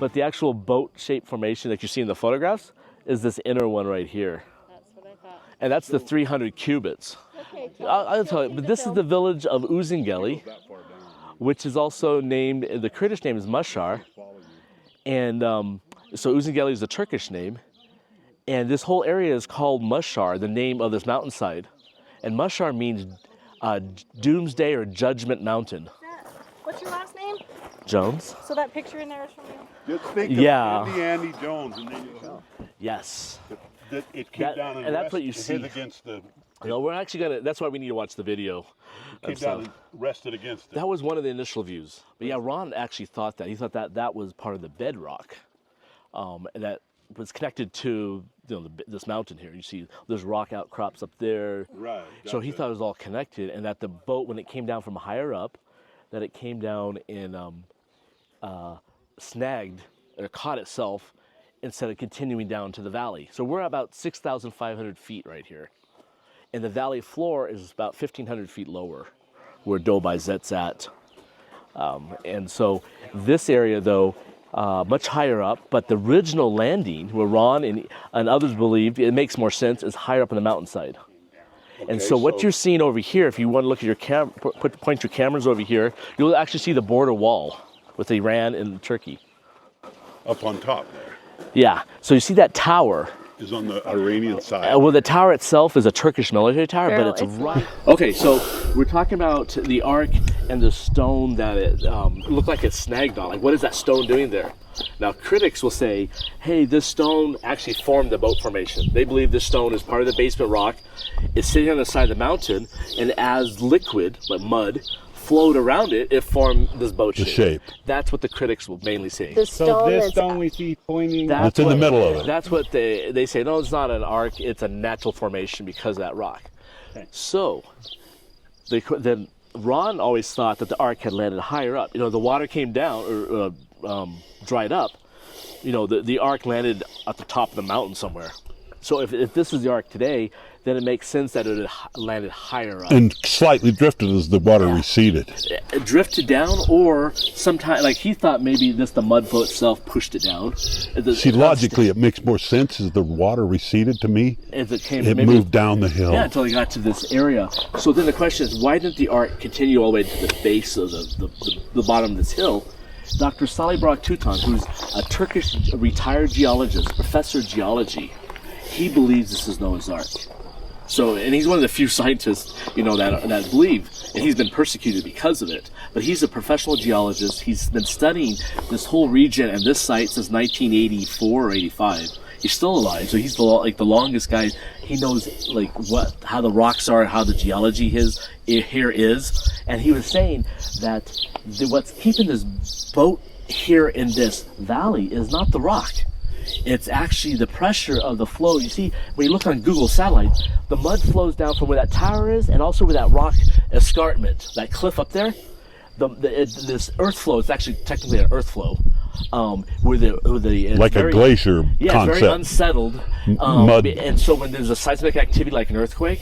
But the actual boat-shaped formation that you see in the photographs is this inner one right here. That's what I thought. And that's the 300 cubits. Okay, I'll tell you, but this is the village of Uzungeli, which is also named, the Critic name is Mashar. And so Uzungeli is a Turkish name. And this whole area is called Mashar, the name of this mountainside. And Mashar means doomsday or judgment mountain. What's your last name? Jones. So that picture in there is from you? Just think of Andy Jones and then you tell. Yes. It came down and that's what you see. Against the... No, we're actually gonna. That's why we need to watch the video. Came down and rested against it. That was one of the initial views. But yeah, Ron actually thought that. He thought that that was part of the bedrock, and that was connected to this mountain here. You see, there's rock outcrops up there. Right. So he thought it was all connected, and that the boat, when it came down from higher up, that it came down and snagged or caught itself instead of continuing down to the valley. So we're about 6,500 feet right here. And the valley floor is about 1,500 feet lower where Dobayzet's at. And so this area, though, much higher up, but the original landing, where Ron and others believed it makes more sense, is higher up on the mountainside. And so what you're seeing over here, if you want to look at your point your cameras over here, you'll actually see the border wall with Iran and Turkey. Up on top there. Yeah, so you see that tower. Is on the Iranian side. Well, the tower itself is a Turkish military tower, Farrell, but it's right. Okay, so we're talking about the Ark and the stone that it looked like it's snagged on. Like, what is that stone doing there? Now, critics will say, hey, this stone actually formed the boat formation. They believe this stone is part of the basement rock. It's sitting on the side of the mountain, and as liquid, like mud, flowed around it, it formed this boat shape. That's what the critics will mainly say. So this stone we see pointing... That's in the middle of it. That's what they say. No, it's not an arc. It's a natural formation because of that rock. Okay. So then Ron always thought that the ark had landed higher up. The water came down or dried up. The ark landed at the top of the mountain somewhere. So if this is the ark today, then it makes sense that it had landed higher up. And slightly drifted as the water receded. It drifted down, or sometimes, like he thought maybe the mud flow itself pushed it down. Logically, it makes more sense as the water receded to me. As it moved down the hill. Yeah, until it got to this area. So then the question is, why didn't the ark continue all the way to the base of the bottom of this hill? Dr. Salih Bayraktutan, who's a Turkish retired geologist, professor of geology, he believes this is Noah's Ark. So, and he's one of the few scientists, that believe, and he's been persecuted because of it. But he's a professional geologist. He's been studying this whole region and this site since 1984 or 85. He's still alive, so he's the longest guy. He knows how the rocks are, how the geology here is, and he was saying that what's keeping this boat here in this valley is not the rock. It's actually the pressure of the flow. You see, when you look on Google satellite, the mud flows down from where that tower is and also where that rock escarpment, that cliff up there. This earth flow, it's actually technically an earth flow. Like a glacier concept. Yeah, it's very unsettled. Mud. And so when there's a seismic activity like an earthquake,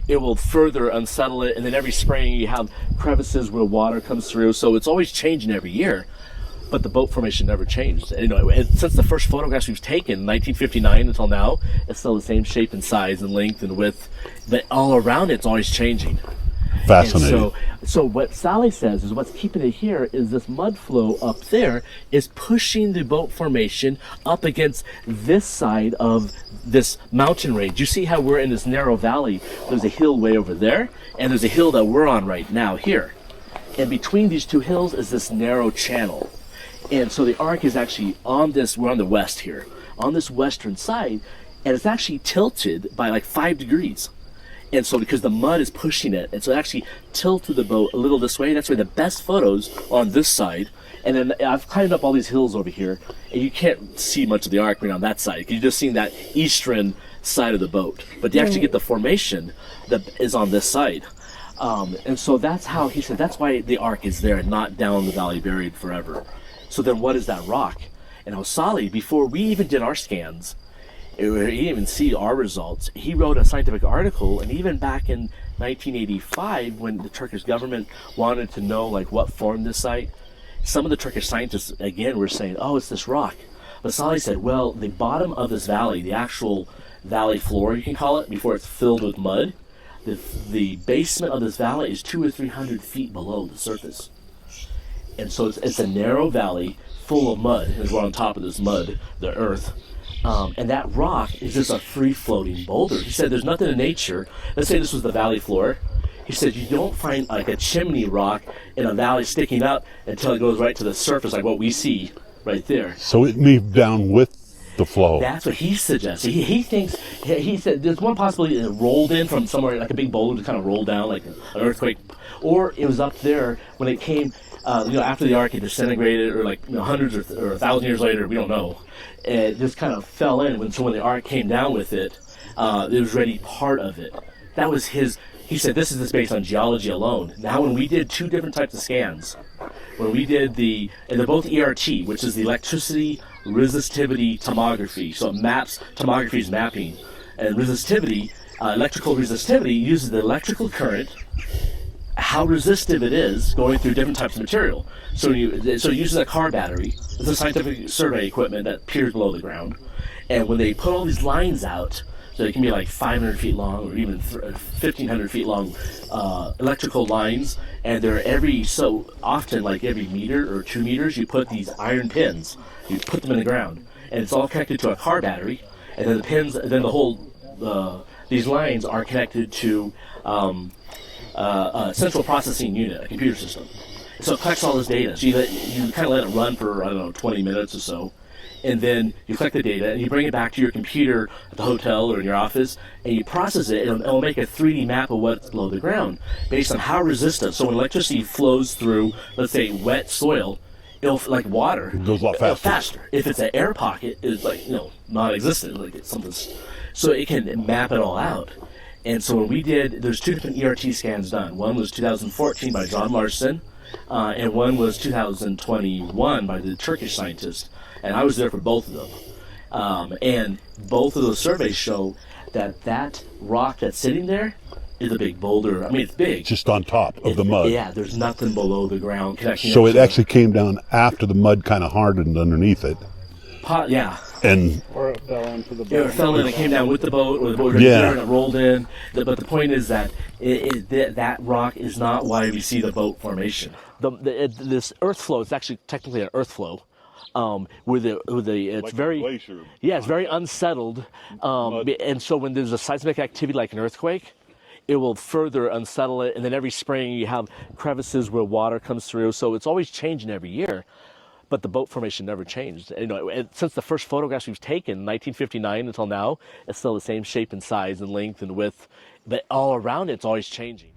it will further unsettle it. And then every spring you have crevices where water comes through. So it's always changing every year. But the boat formation never changed. Since the first photographs we've taken, 1959 until now, it's still the same shape and size and length and width. But all around it's always changing. Fascinating. So what Salih says is what's keeping it here is this mud flow up there is pushing the boat formation up against this side of this mountain range. You see how we're in this narrow valley. There's a hill way over there, and there's a hill that we're on right now here. And between these two hills is this narrow channel. And so the ark is actually on this, we're on the west here, on this western side, and it's actually tilted by like 5 degrees. And so because the mud is pushing it, and so it actually tilted the boat a little this way. That's why the best photos are on this side. And then I've climbed up all these hills over here, and you can't see much of the ark right on that side. You're just seeing that eastern side of the boat. But you actually get the formation that is on this side. And so that's how he said, that's why the ark is there and not down the valley buried forever. So then what is that rock? And Salih, before we even did our scans, he didn't even see our results, he wrote a scientific article, and even back in 1985, when the Turkish government wanted to know what formed this site, some of the Turkish scientists, again, were saying, oh, it's this rock. But Salih said, well, the bottom of this valley, the actual valley floor, you can call it, before it's filled with mud, the basement of this valley is 200 or 300 feet below the surface. And so it's a narrow valley full of mud, and we're on top of this mud, the earth. And that rock is just a free-floating boulder. He said there's nothing in nature. Let's say this was the valley floor. He said you don't find like a chimney rock in a valley sticking up until it goes right to the surface, like what we see right there. So it moved down with the flow. That's what he suggests. He thinks, he said there's one possibility it rolled in from somewhere, like a big boulder to kind of roll down like an earthquake. Or it was up there when it came, after the Ark had disintegrated, or like hundreds or 1,000 years later, we don't know. It just kind of fell in. So when the Ark came down with it, it was already part of it. That was his. He said this is just based on geology alone. Now, when we did two different types of scans, when we did and they're both ERT, which is the electricity resistivity tomography. So it maps, tomography is mapping, and resistivity, electrical resistivity uses the electrical current, how resistive it is going through different types of material. So it uses a car battery. It's a scientific survey equipment that peers below the ground. And when they put all these lines out, so it can be like 500 feet long or even 1,500 feet long electrical lines, and they're every so often, like every meter or 2 meters, you put these iron pins, you put them in the ground, and it's all connected to a car battery, and then the pins, then the whole, these lines are connected to a central processing unit, a computer system. So it collects all this data. So you kind of let it run for, 20 minutes or so. And then you collect the data and you bring it back to your computer at the hotel or in your office, and you process it, and it'll make a 3D map of what's below the ground based on how resistant. So when electricity flows through, let's say, wet soil, it'll, like water, it goes a lot faster. If it's an air pocket, it's like, non-existent, like it's something. So it can map it all out. And so when we did, there's 2 different ERT scans done. One was 2014 by John Larsen, and one was 2021 by the Turkish scientist. And I was there for both of them. And both of those surveys show that rock that's sitting there is a big boulder. I mean, it's big. Just on top of the mud. Yeah, there's nothing below the ground connecting. So it actually came down after the mud kind of hardened underneath it. Yeah. And or it fell into the boat. It fell in, it came down with the boat, or the boat right there, and it rolled in. But the point is that that rock is not why we see the boat formation. This earth flow is actually technically an earth flow. It's like very, a glacier. Yeah, it's very unsettled, and so when there's a seismic activity like an earthquake, it will further unsettle it, and then every spring you have crevices where water comes through, so it's always changing every year, but the boat formation never changed. Since the first photographs we've taken, 1959 until now, it's still the same shape and size and length and width, but all around it's always changing.